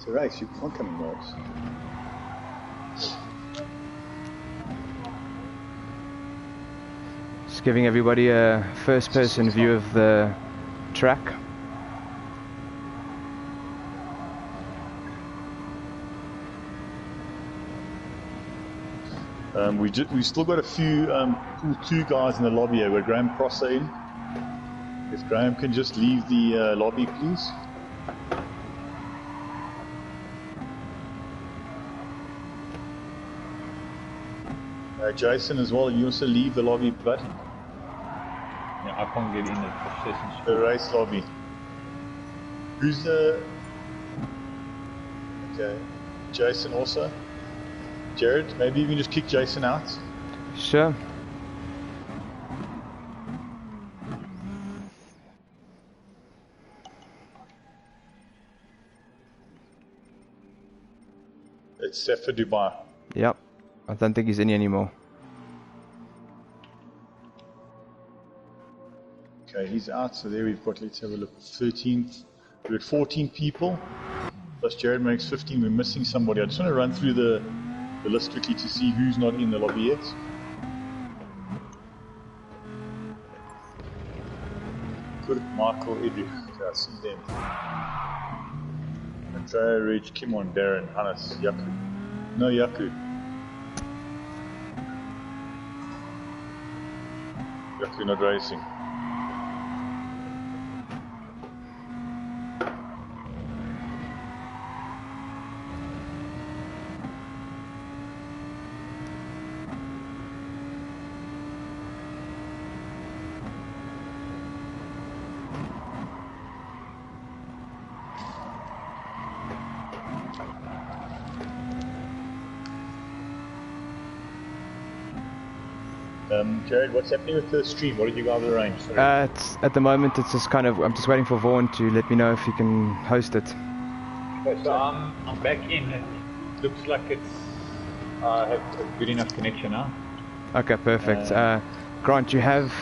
It's a race, you can't come in modes. Just giving everybody a first-person view of the track. We still got a few pool 2 guys in the lobby here. We've got Graham Prosser in. If Graham can just leave the lobby, please. Jason as well, you also leave the lobby, but Yeah, I can't get in the session. the race lobby. Who's the... Okay, Jason also. Jared, maybe you can just kick Jason out. Sure. It's set for Dubai. Yep. I don't think he's in anymore. Okay, he's out, so there we've got, let's have a look, 13, we're at 14 people, plus Jared makes 15, we're missing somebody. I just want to run through the list quickly to see who's not in the lobby yet. Kurt, Michael, Edric, okay, I see them. Andrea, Rich, Kimon, Darren, Hannes, Yaku. No Yaku. Yaku not racing. Jared, what's happening with the stream? What did you guys arrange? At the moment, it's just kind of, I'm just waiting for Vaughan to let me know if he can host it. Okay, so I'm back in. It looks like it's I have a good enough connection now. Okay, perfect. Grant, you have,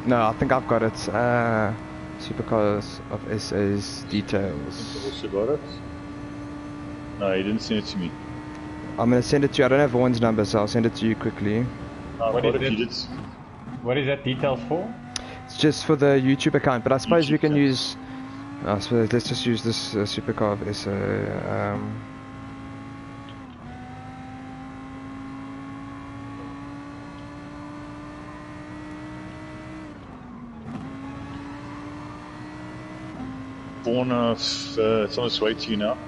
no, I think I've got it. Supercars of SA's details. Also got it? No, he didn't send it to me. I'm going to send it to you. I don't have Vaughan's number, so I'll send it to you quickly. What is that details for? It's just for the YouTube account, but I suppose we can use... I suppose let's just use this Supercar of SA. Vaughan, it's on its way to you now.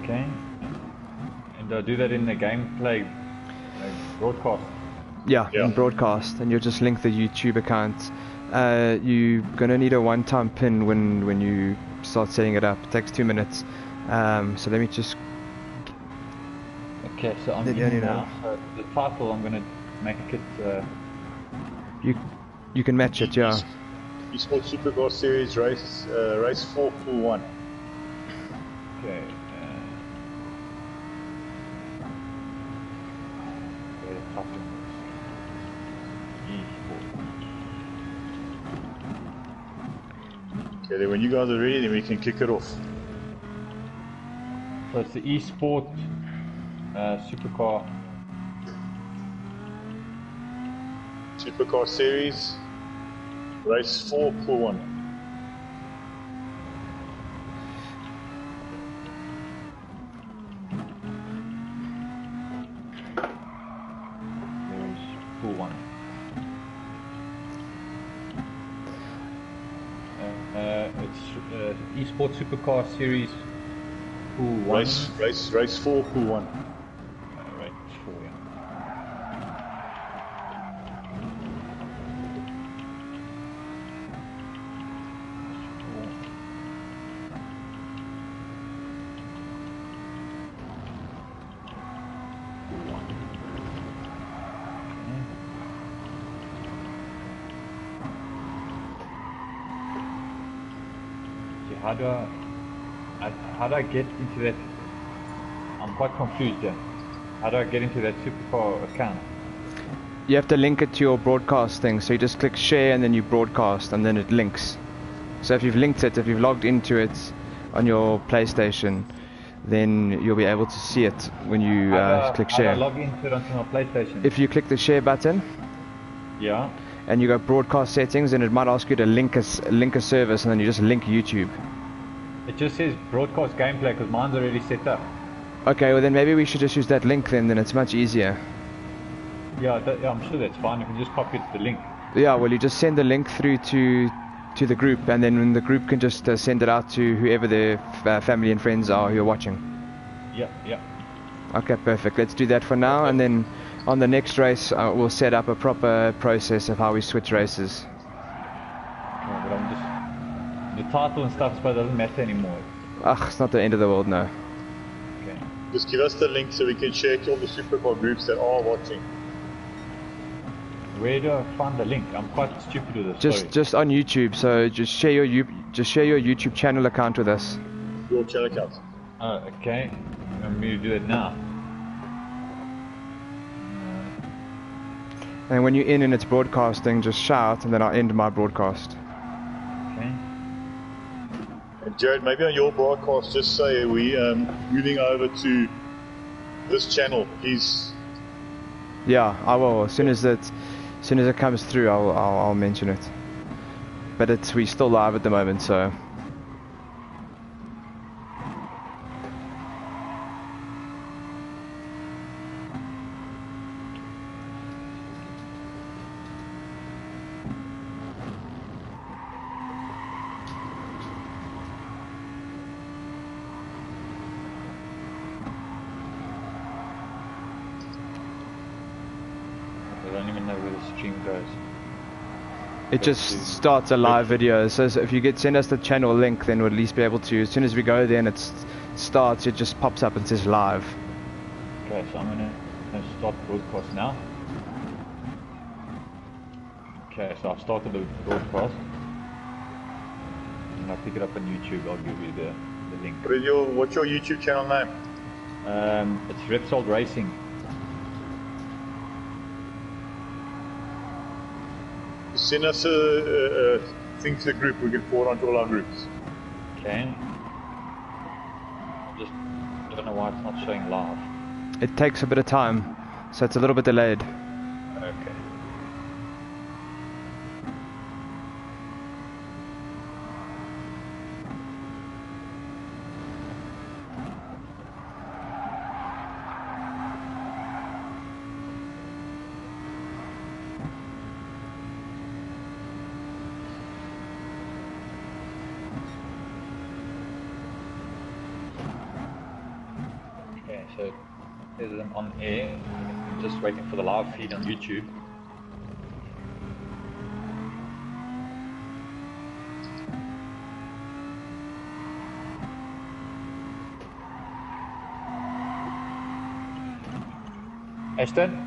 Okay. And do that in the gameplay broadcast. Yeah, in broadcast, and you'll just link the YouTube account. You're gonna need a one-time pin when you start setting it up. It takes 2 minutes. So let me just. Okay, so I'm in now. So the title, I'm gonna make it. You can match it, yeah. eSports SuperCar Series race 4 Pool 1. Okay. Okay, then when you guys are ready, then we can kick it off. So it's the eSport SuperCar. SuperCar Series race 4 Pool 1. Pool 1. It's eSports SuperCar Series Pool 1. Race 4 Pool 1. Right, 4, yeah. How do I get into that? I'm quite confused here. How do I get into that SuperCar account? You have to link it to your broadcast thing. So you just click share and then you broadcast and then it links. So if you've linked it, if you've logged into it, on your PlayStation, then you'll be able to see it when you click How do I share. log into it onto my PlayStation? If you click the share button, Yeah. and you go broadcast settings, and it might ask you to link a service, and then you just link YouTube. It just says broadcast gameplay because mine's already set up. Okay, well then maybe we should just use that link then it's much easier. Yeah, I'm sure that's fine. You can just copy the link. Yeah, well you just send the link through to the group, and then the group can just send it out to whoever their family and friends are who are watching. Yeah. Okay, perfect. Let's do that for now, and then on the next race we'll set up a proper process of how we switch races. Okay, but I'm just... The title and stuff, I suppose, doesn't matter anymore. Ugh, it's not the end of the world, no. Okay. Just give us the link so we can share to all the SuperCar groups that are watching. Where do I find the link? I'm quite stupid with this. Just on YouTube. So just share your YouTube channel account with us. Your channel account. Oh, okay. I'm going to do it now. And when you're in and it's broadcasting, just shout, and then I'll end my broadcast. Okay. And Jared, maybe on your broadcast, just say we moving over to this channel, please. Yeah, I will. As soon as it comes through, I'll mention it. But we're still live at the moment, so. I don't even know where the stream goes. It just starts a live video. So if you send us the channel link, then we'll at least be able to. As soon as we go there and it starts, it just pops up and says live. Okay, so I'm going to start broadcast now. Okay, so I've started the broadcast. And I'll pick it up on YouTube. I'll give you the link. What's your YouTube channel name? It's Repsol Racing. Send us a thing to the group. We can forward on to all our groups. Okay. I don't know why it's not showing live. It takes a bit of time, so it's a little bit delayed. Okay. Okay, so there's them on air. I'm just waiting for the live feed on YouTube. Ashton?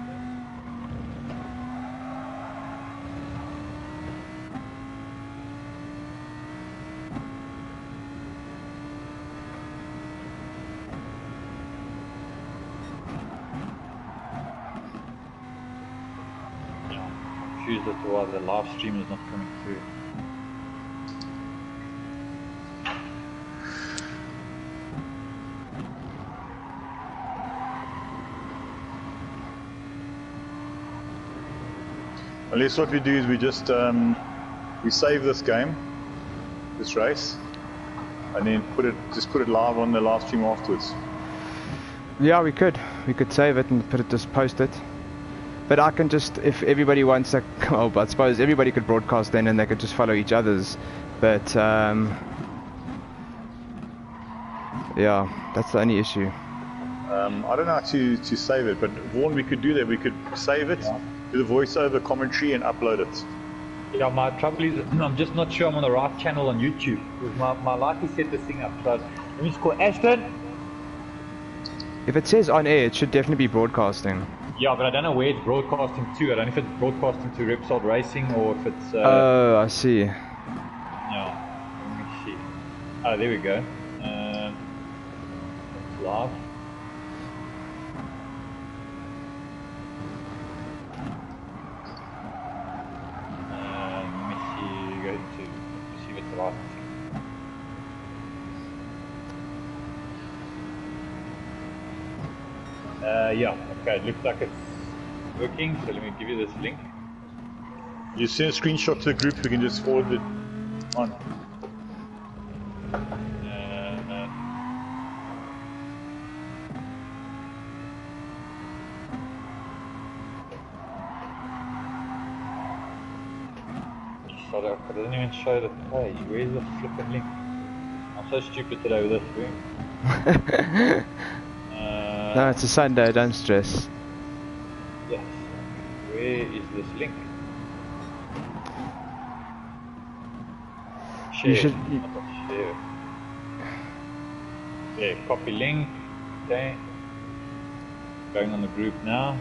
Confused as to why the live stream is not coming through. Unless what we do is we just we save this game, this race, and then put it live on the live stream afterwards. Yeah, we could save it and just post it. But I can just, if everybody wants to, oh, but I suppose everybody could broadcast then and they could just follow each other's. But, yeah, that's the only issue. I don't know how to save it, but Vaughan, we could do that. We could save it, do the voiceover commentary and upload it. Yeah, my trouble is I'm just not sure I'm on the right channel on YouTube. Because my life is set this thing up. So let me just call Ashton. If it says on air, it should definitely be broadcasting. Yeah, but I don't know where it's broadcasting to. I don't know if it's broadcasting to Repsol Racing or if it's... Oh, I see. Yeah, let me see. Oh, there we go. It's live. Let me see, go to see if it's right. Yeah, okay, it looks like it's working, so let me give you this link. You send a screenshot to the group, we can just forward it on. Shut up, it doesn't even show the page. Where's the flipping link? I'm so stupid today with this thing. No, it's a Sunday, don't stress. Yes. Where is this link? Share. You should. Share. Yeah, copy link. Okay. Going on the group now.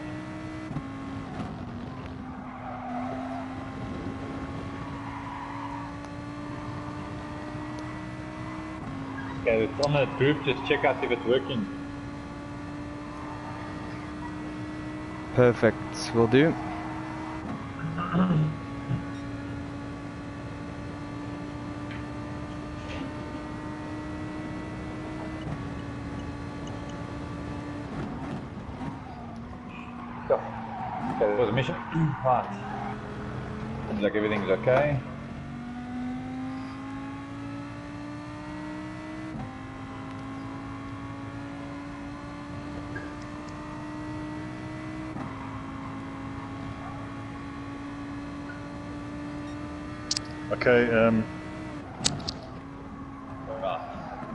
Okay, it's on the group. Just check out if it's working. Perfect, will do. Go. Okay, that was a mission. Right. Seems like everything's okay. Okay,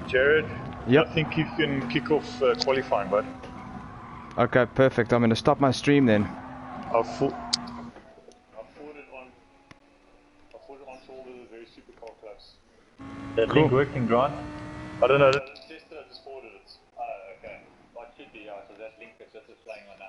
Jared, Yep. I think you can kick off qualifying, bud. Okay, perfect. I'm gonna stop my stream then. I'll forward it on to all the various SuperCar clubs. That link working, Grant? I don't know. I just forwarded it. Oh, okay. Well, it should be, yeah. So that link is just playing on that.